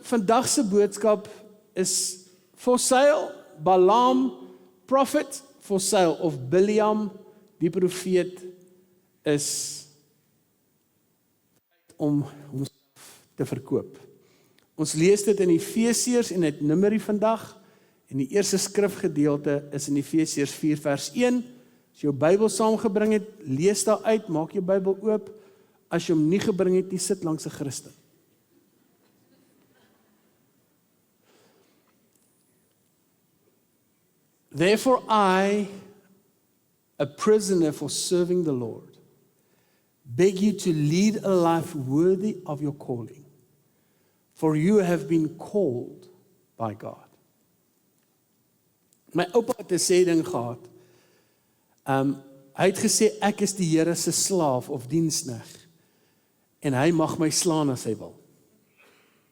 vandag se boodskap is for sale, Balaam, prophet, for sale, of Biliam, die profeet, is om homself te verkoop. Ons lees dit in Efesiërs en uit Numeri vandag, en die eerste skrifgedeelte is in Efesiërs 4 vers 1, as jy jou Bybel saamgebring het, lees daar uit, maak jou Bybel oop, as jy hom nie gebring het, die sit langs 'n Christen. Therefore I, a prisoner for serving the Lord, beg you to lead a life worthy of your calling, for you have been called by God. My oupa het 'n sê ding gehad. Hy het gesê, ek is die Here se slaaf of diensknegt, en hy mag my slaan as hy wil.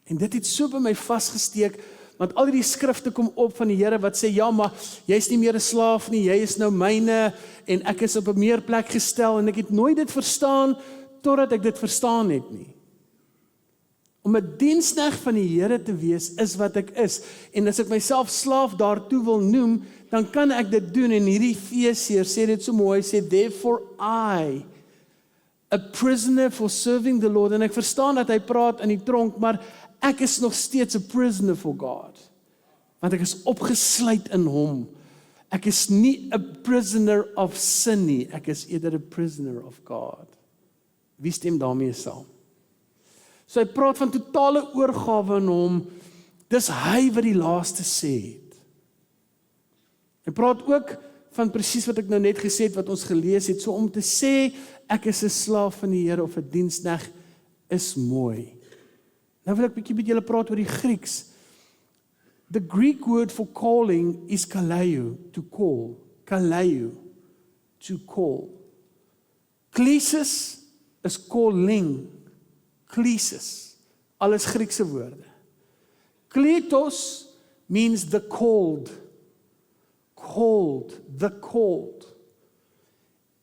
En dit het so by my vasgesteek, want al die skrifte kom op van die Here wat sê, ja, maar jy is nie meer 'n slaaf nie, jy is nou myne, en ek is op 'n meer plek gestel, en ek het nooit dit verstaan, totdat ek dit verstaan het nie. Om 'n diensknegt van die Here te wees, is wat ek is, en as ek myself slaaf daartoe wil noem, dan kan ek dit doen, en hierdie Efesiërs sê dit so mooi, sê, therefore I, a prisoner for serving the Lord, en ek verstaan dat hy praat in die tronk, maar ek is nog steeds a prisoner for God, want ek is opgesluit in hom. Ek is nie a prisoner of sin nie, ek is eerder a prisoner of God. Wie stem daarmee saam? So hy praat van totale oorgawe in hom, dis hy wat die laaste sê het. Hy praat ook van presies wat ek nou net gesê het, wat ons gelees het, so om te sê, ek is 'n slaaf van die Here of 'n diensknegt, is mooi. Nou wil ek bietjie met julle praat oor die Grieks. The Greek word for calling is kaleo, to call. Kaleo, to call. Klesis is calling. Klesis, alles Griekse woorde. Kletos means the called. Called, the called.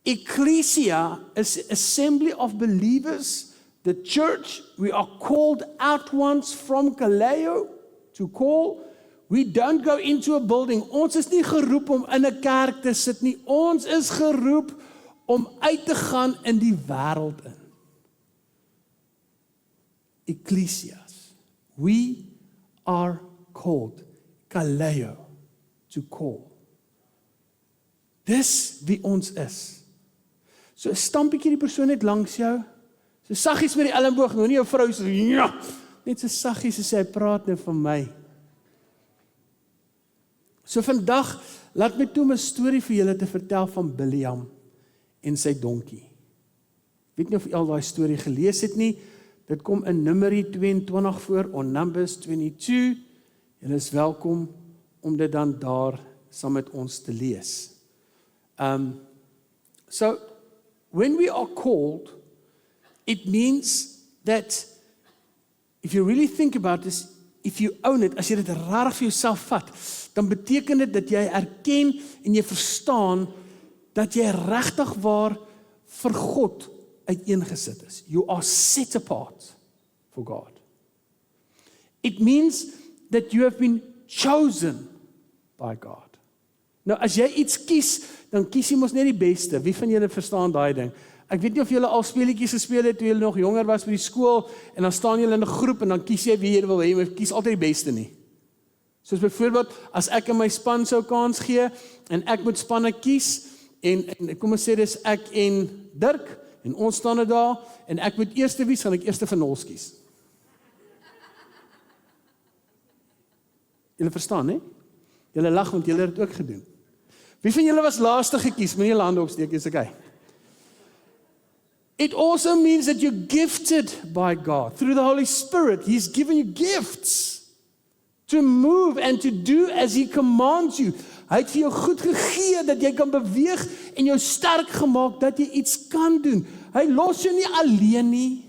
Ecclesia is assembly of believers. The church, we are called out once from kaleo, to call. We don't go into a building. Ons is nie geroep om in 'n kerk te sit nie. Ons is geroep om uit te gaan in die wêreld in. Ecclesias. We are called, kaleo, to call. Dis wie ons is. So stamp bietjie die persoon net langs jou, so saggies met die elleboog, nou nie jou vrou so, ja, net so saggies as hy praat nou van my. So vandag, laat my toe om 'n storie vir julle te vertel van Biliam en sy donkie. Weet nie of jy al daai storie gelees het nie, dit kom in Numeri 22 voor, on Numbers 22, julle is welkom om dit dan daar saam met ons te lees. So, when we are called, it means that, if you really think about this, if you own it, as jy dit rarig vir jouself vat, dan beteken dit dat jy erken en jy verstaan dat jy regtig waar vir God uiteengesit is. You are set apart for God. It means that you have been chosen by God. Nou, as jy iets kies, dan kies jy mos net die beste. Wie van julle verstaan daai ding? Ek weet nie of julle al speletjies gespeel het toe julle nog jonger was by die skool, en dan staan julle in 'n groep, en dan kies jy wie jy wil hê, maar kies altyd die beste nie. Soos byvoorbeeld, as ek in my span sou kans gee, en ek moet spanne kies, en kom ons sê dis ek en Dirk, en ons staan er daar, en ek moet eerste wies, gaan ek eerste van Nols kies. Julle verstaan, hè? Julle lag, want julle het dit ook gedoen. Wie van julle was laaste gekies? Moenie julle hande opsteek, is okay. It also means that you're gifted by God. Through the Holy Spirit, He's given you gifts to move and to do as He commands you. Hy het vir jou goed gegee, dat jy kan beweeg, en jou sterk gemaak, dat jy iets kan doen. Hy los jou nie alleen nie.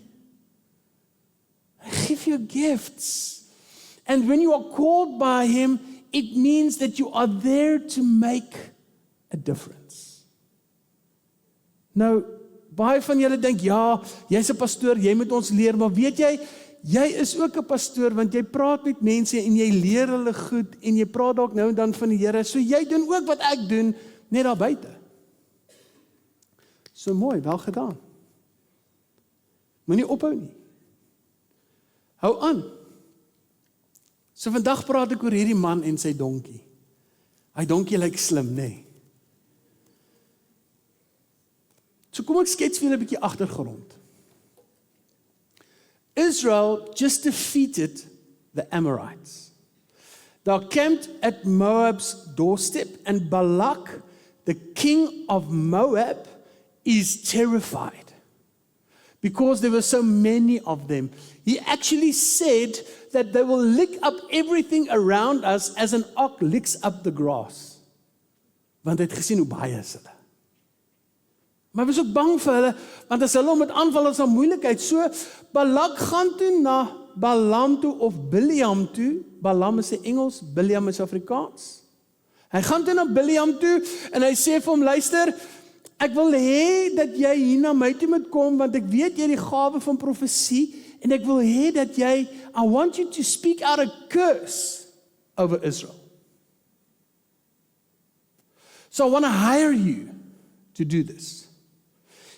Hy gee jou gifts. And when you are called by Him, it means that you are there to make a difference. Nou, baie van julle dink, ja, jy's 'n pastoor, jy moet ons leer, maar weet jy, jy is ook 'n pastoor, want jy praat met mense en jy leer hulle goed, en jy praat dalk nou en dan van die Here, so jy doen ook wat ek doen, net daar buite. So mooi, wel gedaan. Moenie ophou nie. Hou aan. So vandag praat ek oor hierdie man en sy donkie. Hy donkie lyk slim, nê? So kom ek skets vir julle 'n bietjie agtergrond. Israel just defeated the Amorites. They camped at Moab's doorstep, and Balak, the king of Moab, is terrified because there were so many of them. He actually said that they will lick up everything around us as an ox licks up the grass. Want hy het gesien hoe baie is hulle. Maar hy was ook bang vir hulle, want as hulle hom met aanval is 'n moeilikheid. So Balak gaan toe na Balaam toe of Bileam toe. Balaam is in Engels, Bileam is Afrikaans. Hy gaan toe na Bileam toe en hy sê vir hom, luister, ek wil hê dat jy hier na my toe moet kom, want ek weet jy het die gawe van profesie, en ek wil hê dat jy, I want you to speak out a curse over Israel. So I want to hire you to do this.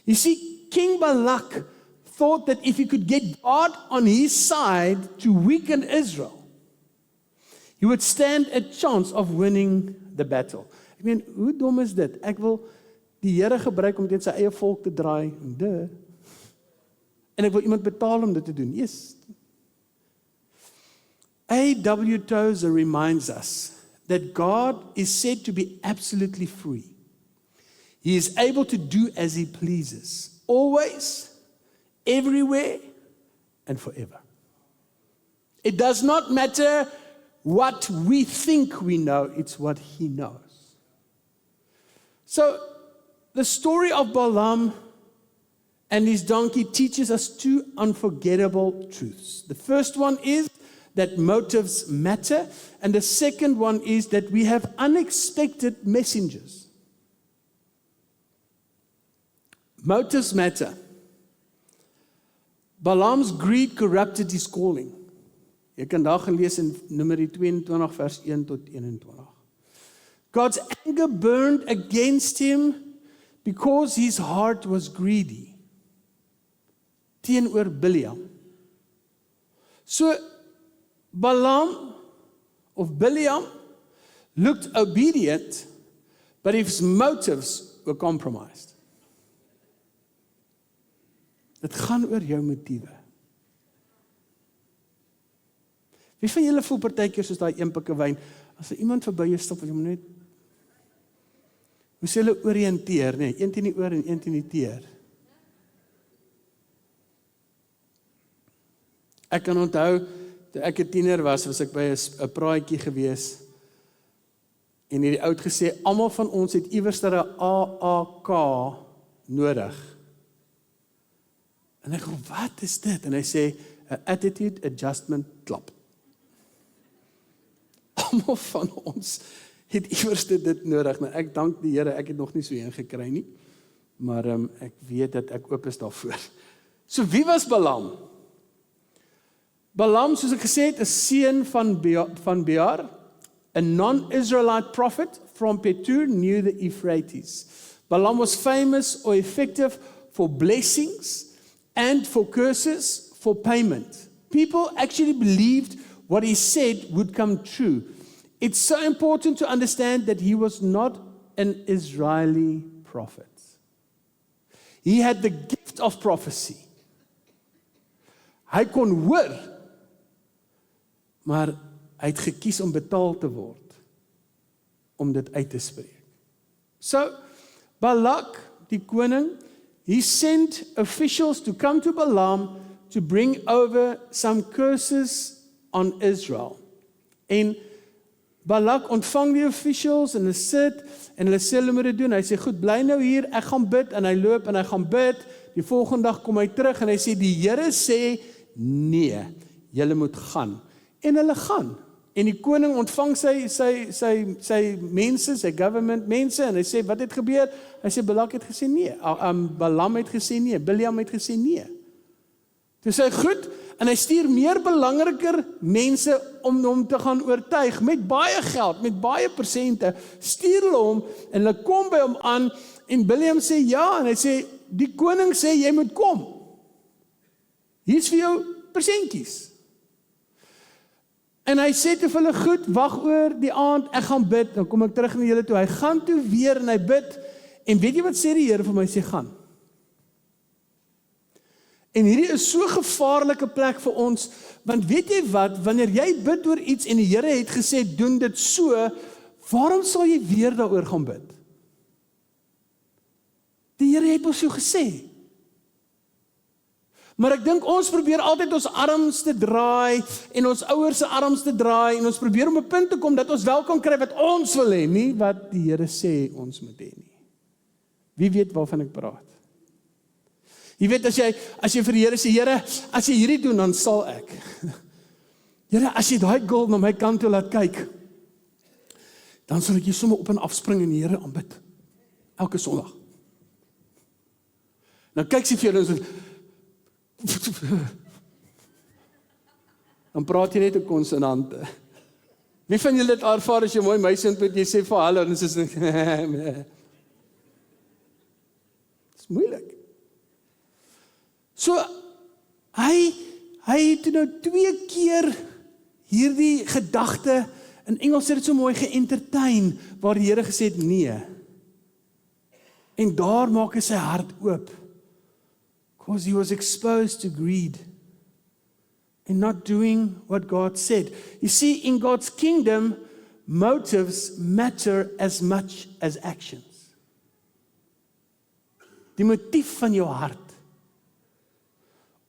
You see, King Balak thought that if he could get God on his side to weaken Israel, he would stand a chance of winning the battle. Ek meen, hoe dom is dit? Ek wil die Here gebruik om teen sy eie volk te draai, en ek wil iemand betaal om dit te doen. Yes. A.W. Tozer reminds us that God is said to be absolutely free. He is able to do as he pleases, always, everywhere, and forever. It does not matter what we think we know, it's what he knows. So, the story of Balaam and his donkey teaches us two unforgettable truths. The first one is that motives matter, and the second one is that we have unexpected messengers. Motives matter. Balaam's greed corrupted his calling. Jy kan daar gaan lees in Numeri 22 vers 1 tot 21. God's anger burned against him because his heart was greedy. Teenoor Bileam. So Balaam of Bileam looked obedient, but his motives were compromised. Dit gaan oor jou motiewe. Wie van julle voel partykeer soos daai een pikke wyn, as iemand verby jou stap, jy moet net, hoe sê hulle oriënteer, nee, een teen die oor en een teen die teer. Ek kan onthou, toe ek 'n tiener was ek by 'n praatjie gewees, en hierdie oud gesê, almal van ons het iewers 'n AAK nodig. En ek gou, wat is dit? En hy sê, 'n attitude adjustment klap. Almal van ons het iewers dit nodig. Nou, ek dank die Here, ek het nog nie so een gekry nie, maar ek weet dat ek oop is daarvoor. So wie was Balaam? Balaam, soos ek gesê het, is seun van Bear, a non-Israelite prophet from Petur near the Euphrates. Balaam was famous or effective for blessings and for curses for payment. People actually believed what he said would come true. It's so important to understand that he was not an Israeli prophet. He had the gift of prophecy. Hy kon hoor, maar hy het gekies om betaal te word, om dit uit te spreek. So, Balak, die koning, he sent officials to come to Balaam to bring over some curses on Israel. En Balak ontvang die officials en hulle sit en hulle sê hulle moet dit doen. Hy sê, goed, bly nou hier, ek gaan bid, en hy loop en hy gaan bid. Die volgende dag kom hy terug en hy sê, die Here sê, nee, julle moet gaan. En hulle gaan. En die koning ontvang sy mense, sy government mense, en hy sê, wat het gebeur? Hy sê, Balak het gesê nee. Balaam het gesê nee. Bileam het gesê nee. Toe sê hy, goed, En hy stuur meer belangriker mense om hom te gaan oortuig, met baie geld, met baie persente, stuur hulle hom, en hulle kom by hom aan, en Biliam sê ja, en hy sê, die koning sê, jy moet kom. Hier is vir jou persentjies. En hy sê te vir hulle, goed, wag oor die aand, ek gaan bid, dan kom ek terug na julle toe. Hy gaan toe weer en hy bid, en weet jy wat sê die Here vir my, sê gaan. En hierdie is so 'n gevaarlike plek vir ons, want weet jy wat, wanneer jy bid oor iets en die Here het gesê, doen dit so, waarom sal jy weer daaroor gaan bid? Die Here het ons so gesê. Maar ek dink ons probeer altyd ons arms te draai en ons ouers se arms te draai en ons probeer om 'n punt te kom dat ons wel kan kry wat ons wil hê, nie wat die Here sê ons moet hê nie. Wie weet waarvan ek praat? Jy weet as jy vir die Here sê, Here, as jy hierdie doen, dan sal ek. Here, as jy daai girl na my kant toe laat kyk, dan sal ek jy sommer op en afspring en die Here aanbid. Elke Sondag. Dan kyk sy vir jou en sê, dan praat jy net 'n konsonante. Wie van julle het ervaar as jy mooi meisie ontmoet, jy sê vir hallo en dis is moeilik. So, hy het nou 2 keer hierdie gedagte, in Engels sê dit so mooi, ge-entertain, waar die Here gesê het nee. En daar maak hy sy hart oop. Because he was exposed to greed and not doing what God said. You see, in God's kingdom, motives matter as much as actions. Die motief van jou hart.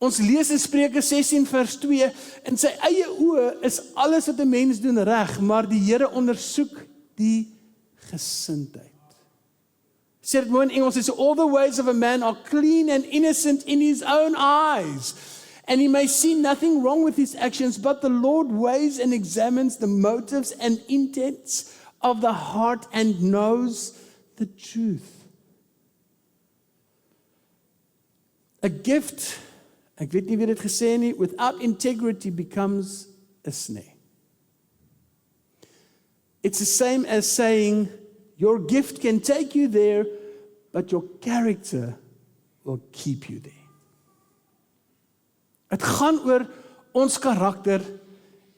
Ons lees in Spreuke 16 vers 2, in sy eie oë is alles wat 'n mens doen reg, maar die Here ondersoek die gesindheid. Sê dit mooi in Engels, it's all the ways of a man are clean and innocent in his own eyes. And he may see nothing wrong with his actions, but the Lord weighs and examines the motives and intents of the heart and knows the truth. A gift, ek weet nie wie dit gesê nie, without integrity becomes a snare. It's the same as saying, your gift can take you there, but your character will keep you there. Het gaan oor ons karakter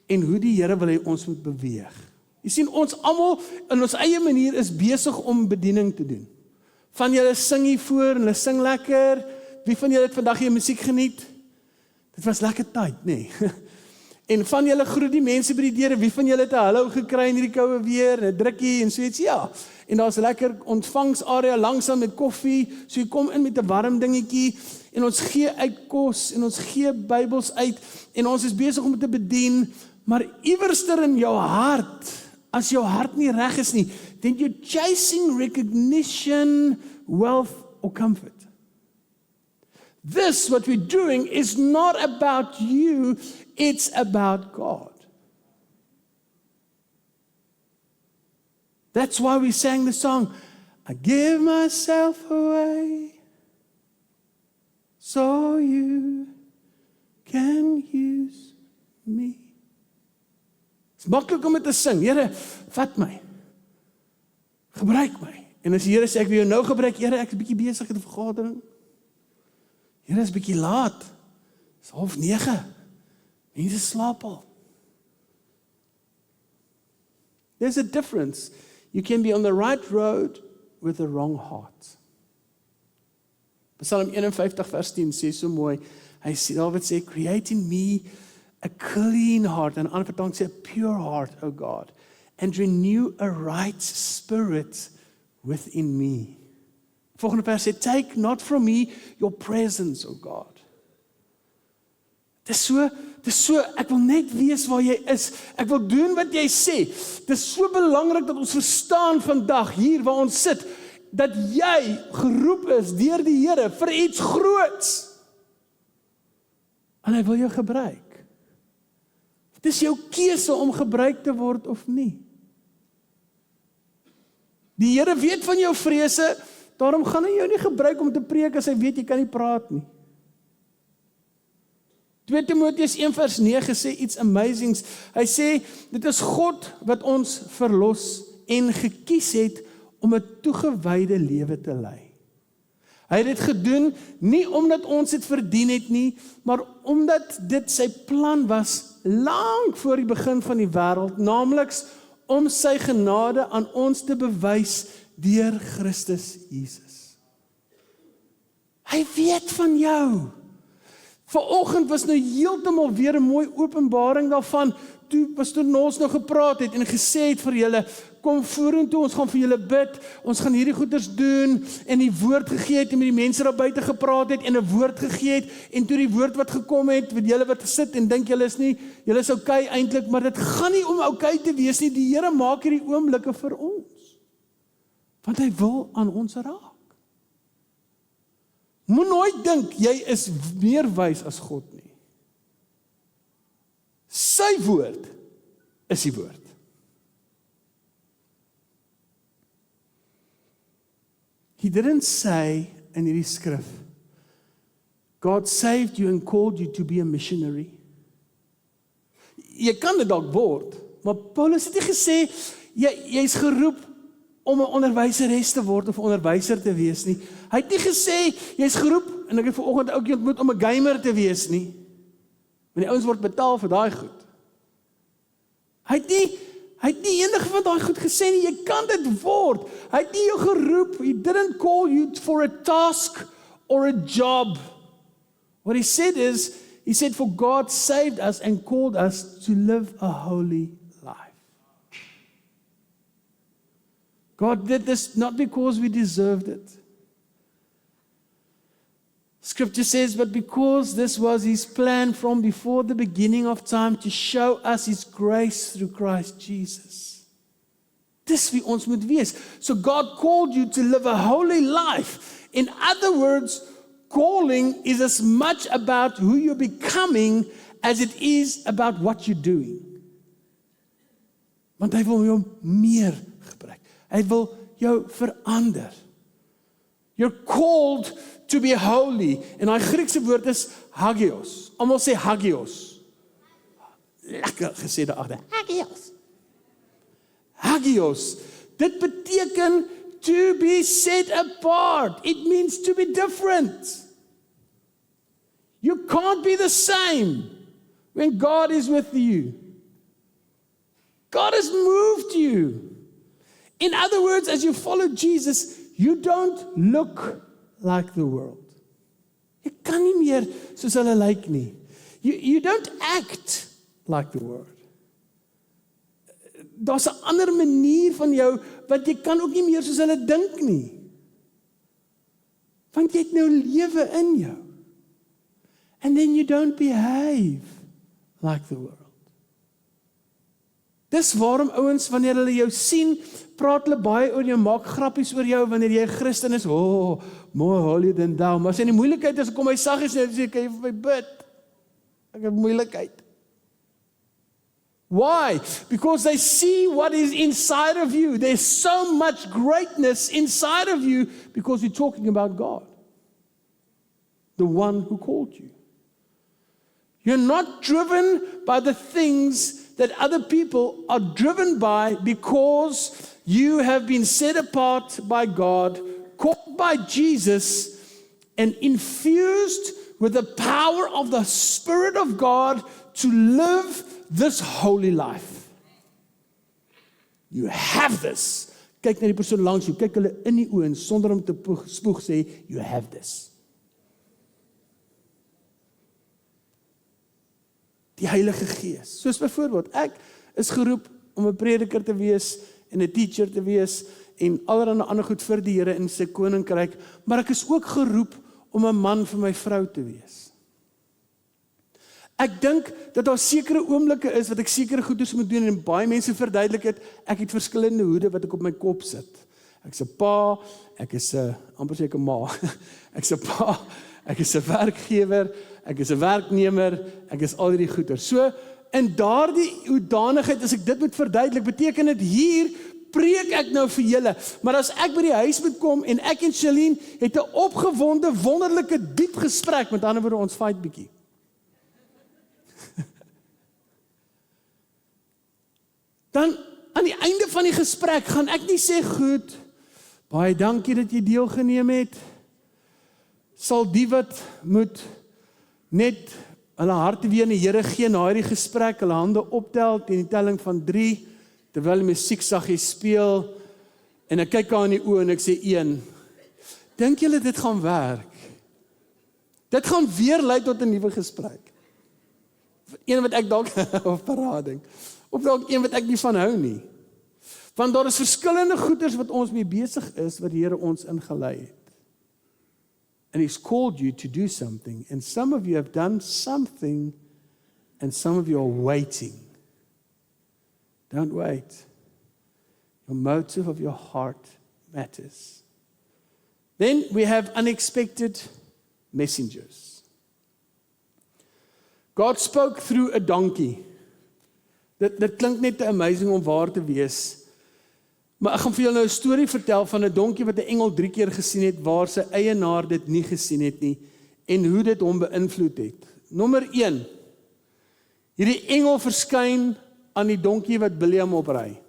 en hoe die Here wil hê ons moet beweeg. Jy sien, ons almal in ons eie manier is besig om bediening te doen. Van julle sing hier voor en hulle sing lekker. Wie van julle het vandag hier musiek geniet? Dit was lekker tyd, nê? En van julle groet die mense by die deure, wie van julle het 'n hallo gekry in hierdie koue weer, 'n drukkie en so iets, ja. En daar's 'n lekker ontvangsarea langsaan met koffie, so jy kom in met 'n warm dingetjie, en ons gee uit kos, en ons gee Bybels uit, en ons is besig om te bedien, maar iewerster in jou hart, as jou hart nie reg is nie, then you're chasing recognition, wealth or comfort. This, what we're doing, is not about you, it's about God. That's why we sang the song, I give myself away, so you can use me. Het is maklik om dit te sing, Here, vat my, gebruik my. En as die Here sê, ek wil jou nou gebruik, Here, ek is 'n bietjie besig in 'n vergadering. Here, is 'n bietjie laat, het is 8:30, mense slaap al. There's a difference. You can be on the right road with the wrong heart. Psalm 51 vers 10 sê so mooi, David sê, create in me a clean heart, en 'n ander vertaling sê, a pure heart, O God, and renew a right spirit within me. Volgende vers sê, take not from me your presence, O God. Dis so, ek wil net weet waar jy is. Ek wil doen wat jy sê. Dis so belangrik dat ons verstaan vandag, hier waar ons sit, dat jy geroep is deur die Here vir iets groots. En hy wil jou gebruik. Dis jou keuse om gebruik te word of nie. Die Here weet van jou vrese, daarom gaan hy jou nie gebruik om te preek as hy weet jy kan nie praat nie. 2 Timoteus 1 vers 9 sê iets amazings. Hy sê, dit is God wat ons verlos en gekies het om 'n toegewyde lewe te lei. Hy het dit gedoen, nie omdat ons dit verdien het nie, maar omdat dit sy plan was, lank voor die begin van die wêreld, naamlik om sy genade aan ons te bewys deur Christus Jesus. Hy weet van jou. Vanoggend was nou heeltemal weer 'n mooi openbaring daarvan, toe Pastor Nos nou gepraat het en gesê het vir julle, kom vorentoe, ons gaan vir julle bid, ons gaan hierdie goeders doen, en die woord gegee het, en met die mense daar buite gepraat het, en 'n woord gegee het, en toe die woord wat gekom het, met julle wat sit, en dink julle is okay eintlik, maar dit gaan nie om okay te wees nie, die Here maak hierdie oomblikke vir ons, want hy wil aan ons raak. Moet nooit dink, jy is meer wys as God nie. Sy woord is die woord. He didn't say in hierdie skrif, God saved you and called you to be a missionary. Jy kan dit dalk word, maar Paulus het nie gesê, jy's geroep om 'n onderwyseres te word of 'n onderwyser te wees nie. Hy het nie gesê, jy's geroep, en ek het vanoggend ook ontmoet om 'n gamer te wees nie. Want die ouens word betaal vir daai goed. Hy het nie enige van daai goed gesê nie, jy kan dit word. Hy het nie jou geroep, he didn't call you for a task or a job. What he said is, he said, for God saved us and called us to live a holy life. God did this not because we deserved it. Scripture says, but because this was his plan from before the beginning of time to show us his grace through Christ Jesus. Dis wie ons moet wees. So God called you to live a holy life. In other words, calling is as much about who you're becoming as it is about what you're doing. Want hy wil jou meer gebruik. Hy wil jou verander. You're called to be holy. En daai Griekse woord is hagios. Almal sê hagios. Lekker gesê daar agter. Hagios. Hagios. Dit beteken to be set apart. It means to be different. You can't be the same when God is with you. God has moved you. In other words, as you follow Jesus, you don't look like the world. Jy kan nie meer soos hulle lyk nie. You don't act like the world. Daar's 'n ander manier van jou, wat jy kan ook nie meer soos hulle dink nie. Want jy het nou lewe in jou. And then you don't behave like the world. Dis waarom ouens, wanneer hulle jou sien, praat hulle baie oor jou, maak grappies oor jou, wanneer jy 'n Christen is, more holier than thou. Maar as jy in die moeilikheid is, kom hy saggies en sê, kan jy vir my bid? Ek het moeilikheid. Why? Because they see what is inside of you. There's so much greatness inside of you because you're talking about God, the one who called you. You're not driven by the things that other people are driven by because you have been set apart by God, called by Jesus, and infused with the power of the Spirit of God to live this holy life. You have this. Kyk na die persoon langs jou, kyk hulle in die oë en sonder om te spoeg sê, you have this. Die Heilige Gees. Soos byvoorbeeld, ek is geroep om 'n prediker te wees en 'n teacher te wees en allerlei ander goed vir die Here in sy koninkryk, maar ek is ook geroep om 'n man vir my vrou te wees. Ek dink dat daar sekere oomblikke is wat ek sekere goeders moet doen en baie mense verduidelik het, ek het verskillende hoede wat ek op my kop sit. Ek is 'n pa, ek is 'n amper seker ma. Ek is 'n pa, ek is 'n werkgewer, ek is 'n werknemer, ek is al hierdie goeder. So, in daardie hoedanigheid, as ek dit moet verduidelik, beteken dit hier, preek ek nou vir julle. Maar as ek by die huis moet kom, en ek en Shalien het 'n opgewonde, wonderlike, diep gesprek, met ander woorde, ons fight bietjie. Dan aan die einde van die gesprek gaan ek nie sê, goed, baie dankie dat jy deelgeneem het. Sal die wat moet net hulle harte weer in die Here gee na hierdie gesprek, hulle hande optel teen die telling van 3, terwyl die musiek saggies speel, en ek kyk haar in die oë en ek sê 1, dink julle dit gaan werk? Dit gaan weer lei tot 'n nuwe gesprek. Een wat ek dalk, of parading, of dalk een wat ek nie van hou nie. Want daar is verskillende goeders wat ons mee besig is, wat die Here ons ingelei het. And He's called you to do something. And some of you have done something, and some of you are waiting. Don't wait. Your motive of your heart matters. Then we have unexpected messengers. God spoke through a donkey. Dit klink net te amazing om waar te wees. Maar ek gaan vir julle nou 'n storie vertel van 'n donkie wat 'n engel 3 keer gesien het, waar sy eienaar dit nie gesien het nie, en hoe dit hom beïnvloed het. Nommer 1, hierdie engel verskyn aan die donkie wat Bileam opry.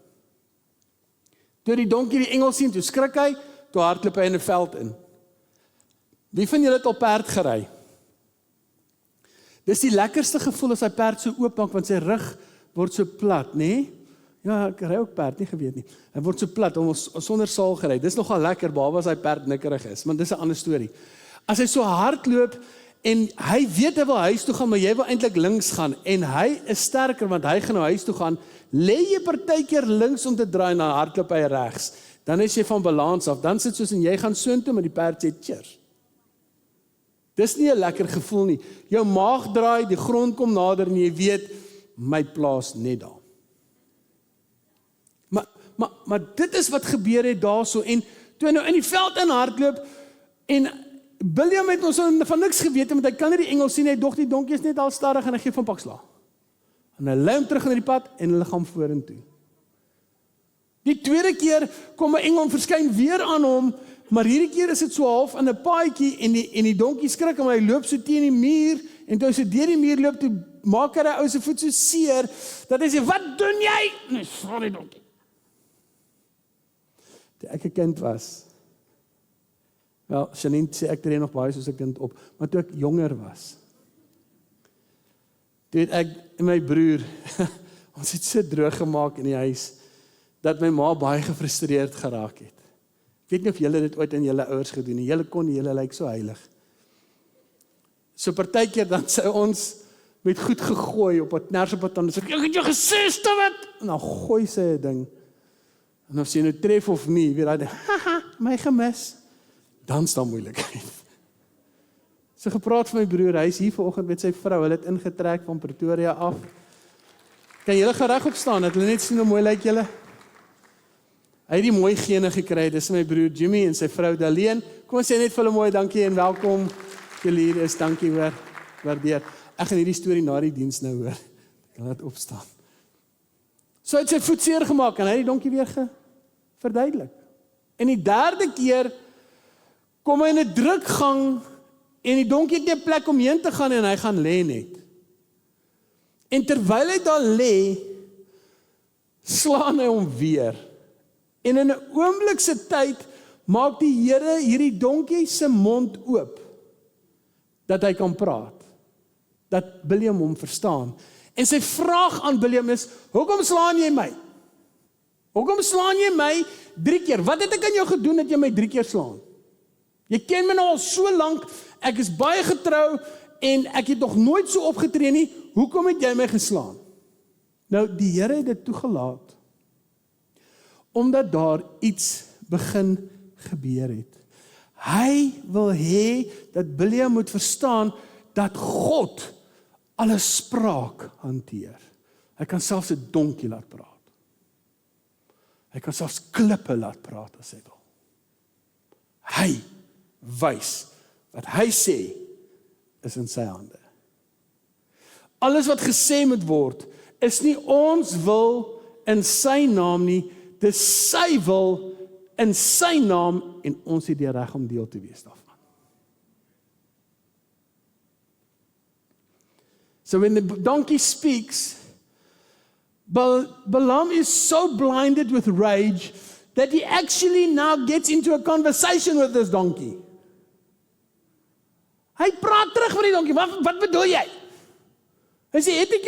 Toe die donkie die engel sien, toe skrik hy, toe hardloop hy in 'n veld in. Wie van julle het al perd gery? Dis die lekkerste gevoel as hy perd so oop maak, want sy rug word so plat, nê? Ja, ek ry ook perd, nie geweet nie. Hy word so plat, sonder saal gery. Dis nogal lekker, behalwe as hy perd nikkerig is, maar dis 'n ander storie. As hy so hard loop, en hy weet hy wil huis toe gaan, maar jy wil eintlik links gaan, en hy is sterker, want hy gaan nou huis toe gaan, lê jy partykeer links om te draai, en dan hardloop hy regs. Dan is jy van balans af, dan sit soos en jy gaan soontoe, maar die perd sê cheers. Dis nie 'n lekker gevoel nie. Jou maag draai, die grond kom nader, en jy weet, my plaas net daar. Maar dit is wat gebeur het daarso, en toe hy nou in die veld in hardloop, en Bileam het ons van niks geweet, want hy kan nie die engel sien, hy dog die donkie is net al stadig, en hy gee van pak slaag. En hy lei hom terug in die pad, en hulle gaan vorentoe. Die tweede keer kom 'n engel verskyn weer aan hom, maar hierdie keer is dit so half in 'n paadjie, en die donkie skrik, en hy loop so teen die muur, en toe hy so deur die muur loop, toe maak hy die ou se voet so seer, dat hy sê, wat doen jy? Nee, sorry donkie. Toe ek 'n kind was, wel, Janine sê ek tree nog baie soos 'n kind op, maar toe ek jonger was, toe het ek en my broer, ons het so droog gemaak in die huis, dat my ma baie gefrustreerd geraak het. Ek weet nie of julle dit ooit aan julle ouers gedoen nie, julle kon nie, julle lyk so heilig. So partykeer dan sê ons met goed gegooi op 'n nersepaton, en sê, ek het jou gesê, stewit, en dan gooi sy 'n ding, en of sy nou tref of nie, weer daai, haha, my gemis, dan staan moeilikheid. So gepraat van my broer, hy is hier vanoggend met sy vrou, hulle het ingetrek van Pretoria af. Kan julle gou regop staan, dat hulle net sien hoe mooi lyk julle? Hy het die mooi gene gekry, dis my broer Jimmy en sy vrou Daleen. Kom ons sê net vir hulle mooi dankie en welkom, julle hier is, dankie hoor, waardeer. Ek gaan hierdie storie na die diens nou hoor, ek kan laat opstaan. So het sy voet seer gemaak, en hy het die donkie weer verduidelik. En die derde keer, kom hy in 'n drukgang, en die donkie het nie 'n plek om heen te gaan, en hy gaan lê net. En terwyl hy daar lê, slaan hy hom weer. En in 'n oomblik se tyd, maak die Here hierdie donkie se mond oop, dat hy kan praat, dat Bileam hom verstaan. En sy vraag aan Bileam is, hoekom slaan jy my? Hoekom slaan jy my 3 keer? Wat het ek aan jou gedoen dat jy my 3 keer slaan? Jy ken my nou al so lank, ek is baie getrou, en ek het nog nooit so opgetree nie, hoekom het jy my geslaan? Nou, die Here het dit toegelaat, omdat daar iets begin gebeur het. Hy wil hê dat Bileam moet verstaan, dat God alle spraak hanteer. Hy kan selfs 'n donkie laat praat. Hy kan selfs klippe laat praat as hy wil. Hy wys wat hy sê is in sy hande. Alles wat gesê moet word is nie ons wil in sy naam nie, dis sy wil in sy naam, en ons het die reg om deel te wees daarvan. So when the donkey speaks, Balaam is so blinded with rage that he actually now gets into a conversation with this donkey. Hy praat terug met die donkie, wat bedoel jy? Hy sê, het ek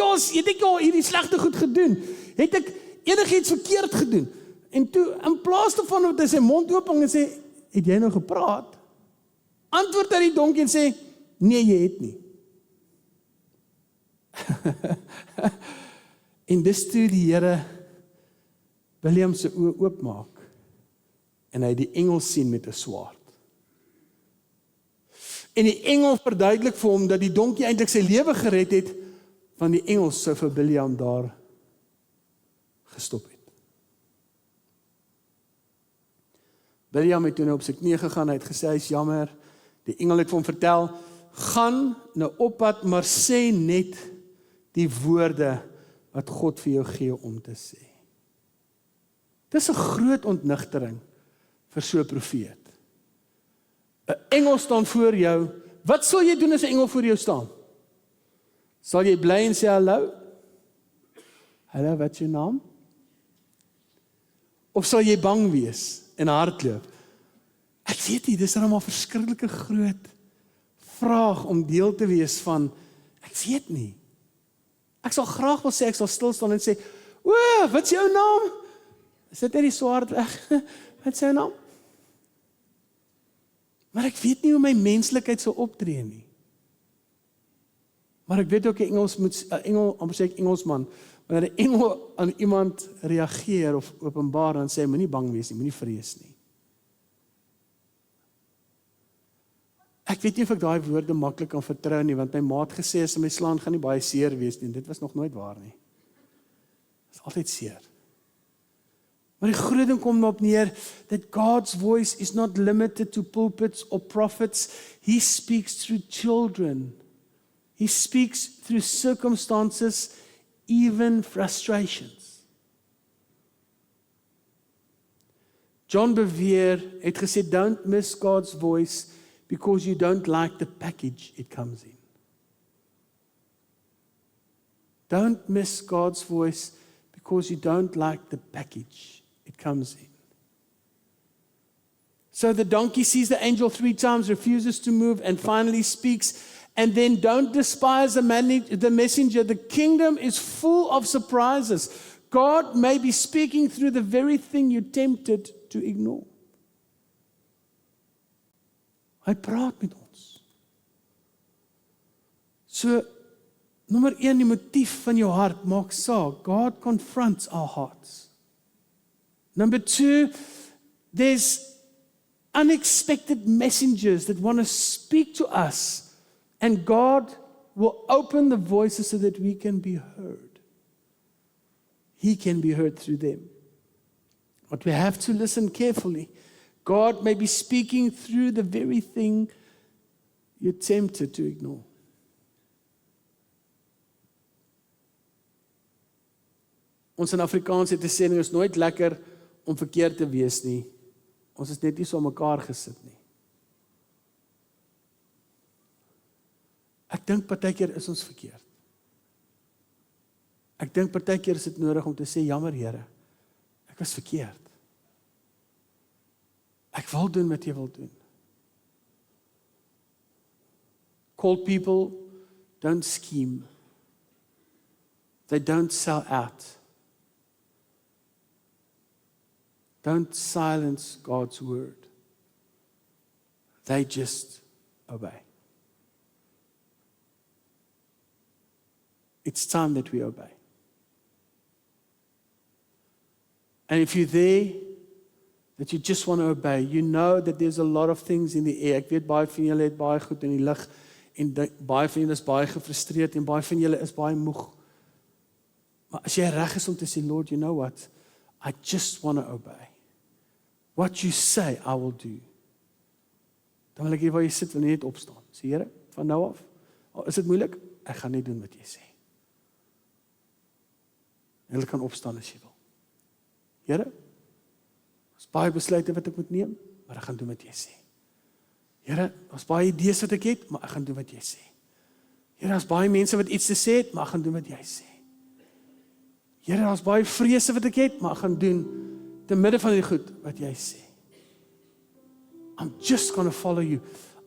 jou hierdie slegte goed gedoen? Het ek enigiets verkeerd gedoen? En toe, in plaas daarvan wat hy sy mond open en sê, het jy nou gepraat? Antwoord hy die donkie en sê, nee, jy het nie. En dis toe die Here William se oë oopmaak en hy die engel sien met 'n swaard. En die engel verduidelik vir hom dat die donkie eintlik sy lewe gered het, van die engel sou vir William daar gestop het. William het toe op sy knie gegaan, hy het gesê, hy is jammer, die engel het vir hom vertel, gaan nou op pad, maar sê net die woorde wat God vir jou gee om te sê. Dis 'n groot ontnigtering vir so 'n profeet. 'n Engel staan voor jou. Wat sal jy doen as 'n engel voor jou staan? Sal jy bly en sê hallo? Hallo, wat is jou naam? Of sal jy bang wees en hardloop? Ek weet nie, dis maar 'n verskriklike groot vraag om deel te wees van, ek weet nie. Ek sal graag wil sê, ek sal stil staan en sê, o, wat is jou naam? Is dit net die swaard weg? Wat is jou naam? Maar ek weet nie hoe my menslikheid sal optree nie. Maar ek weet ook 'n engel, amper sê ek Engelsman, wanneer 'n engel aan iemand reageer of openbaar, dan sê hy, moenie bang wees nie, moenie vrees nie. Ek weet nie of ek daai woorde maklik kan vertrou nie, want my maat gesê as hy my slaan, gaan nie baie seer wees nie. Dit was nog nooit waar nie. Dit is altyd seer. Maar die groot ding kom op neer, that God's voice is not limited to pulpits or prophets. He speaks through children. He speaks through circumstances, even frustrations. John Bevere het gesê, don't miss God's voice because you don't like the package it comes in. Don't miss God's voice because you don't like the package it comes in. So the donkey sees the angel 3 times, refuses to move, and finally speaks. And then don't despise the messenger. The kingdom is full of surprises. God may be speaking through the very thing you're tempted to ignore. Hy praat met ons. So, nommer 1, die motief van jou hart maak saak. God confronts our hearts. Number 2, there's unexpected messengers that want to speak to us, and God will open the voices so that we can be heard. He can be heard through them. But we have to listen carefully. God may be speaking through the very thing you're tempted to ignore. Ons in Afrikaans het 'n sê, dit is nooit lekker om verkeerd te wees nie. Ons is net nie so mekaar gesit nie. Ek dink partykeer is ons verkeerd. Ek dink partykeer is dit nodig om te sê, jammer Here, ek was verkeerd. Ek wil doen wat jy wil doen. Called people don't scheme. They don't sell out. Don't silence God's word. They just obey. It's time that we obey. And if you're there, that you just want to obey, you know that there's a lot of things in the air. Ek weet baie van julle het baie goed in die lug en baie van julle is baie gefrustreerd en baie van julle is baie moeg. Maar as jy reg is om te sê, Lord, you know what? I just want to obey. What you say, I will do. Dan wil ek hier waar jy sit, wil jy net opstaan. Sê, Here, van nou af, is dit moeilik? Ek gaan net doen wat jy sê. En jy kan opstaan as jy wil. Here, daar's baie besluite wat ek moet neem, maar ek gaan doen wat jy sê. Here, daar's baie idees wat ek het, maar ek gaan doen wat jy sê. Here, daar's baie mense wat iets te sê het, maar ek gaan doen wat jy sê. Here, daar's baie vrese wat ek het, maar ek gaan doen te midde van die goed wat jy sê. I'm just going to follow you.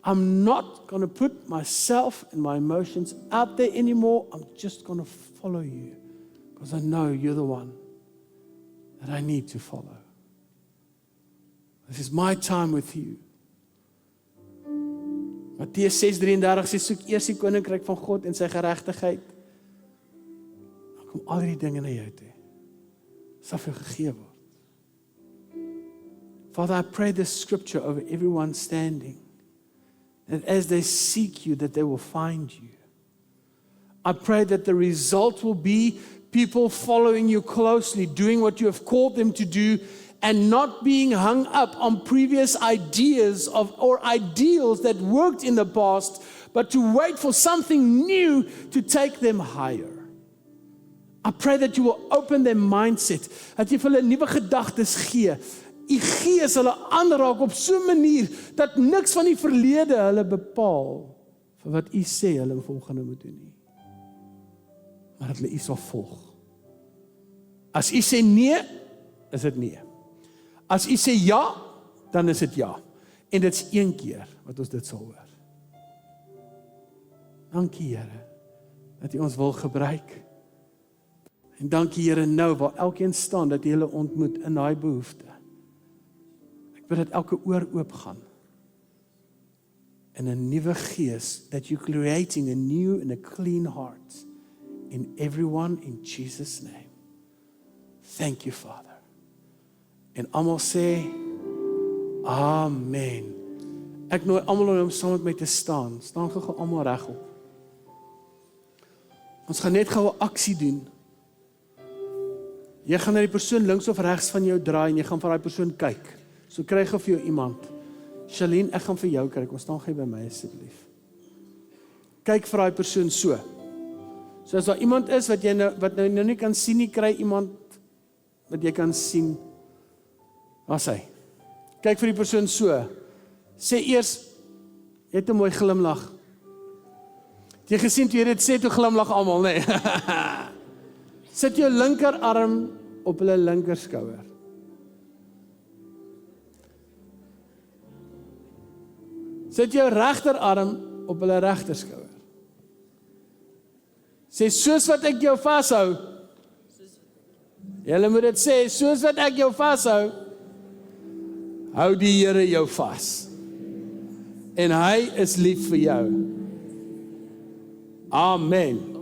I'm not going to put myself and my emotions out there anymore. I'm just going to follow you because I know you're the one that I need to follow. This is my time with you. Matteus 6:33 sê, soek eers die koninkryk van God en sy geregtigheid. Dan kom al die dinge na jou toe. Sal vir jou gegee word. Father, I pray this scripture over everyone standing, that as they seek you, that they will find you. I pray that the result will be people following you closely, doing what you have called them to do, and not being hung up on previous ideas or ideals that worked in the past, but to wait for something new to take them higher. I pray that you will open their mindset, dat jy vir hulle nuwe gedagtes gee. U gees hulle aanraak op so 'n manier dat niks van die verlede hulle bepaal vir wat u sê hulle volgende moet doen nie. Maar dat hulle u sal volg. As u sê nee, is dit nee. As u sê ja, dan is dit ja. En dit is een keer wat ons dit sal hoor. Dankie Here, dat u ons wil gebruik. En dankie Here nou, waar elkeen staan, dat jy hulle ontmoet in daai behoefte. Ek bid dat elke oor oop gaan. En 'n nuwe gees, that you're creating a new and a clean heart in everyone in Jesus' name. Thank you, Father. En almal sê, Amen. Ek nooi almal om saam met my te staan. Staan gou almal regop. Ons gaan net gou 'n aksie doen. Jy gaan na die persoon links of regs van jou draai en jy gaan vir daai persoon kyk. So kry gou vir jou iemand. Shalien, ek gaan vir jou kyk. Kom staan gou by my asseblief. Kyk vir daai persoon so. So as daar iemand is wat jy nou nie kan sien nie, kry iemand wat jy kan sien. Waar hy? Kyk vir die persoon so. Sê eers, jy het 'n mooi glimlag. Het jy gesien toe jy dit sê, toe glimlag almal, nee. Sit jou linkerarm op hulle linker skouer. Sit jou regterarm op hulle regter skouer. Sê, soos wat ek jou vashou. Julle moet dit sê, soos wat ek jou vashou, hou die Here jou vas. En hy is lief vir jou. Amen.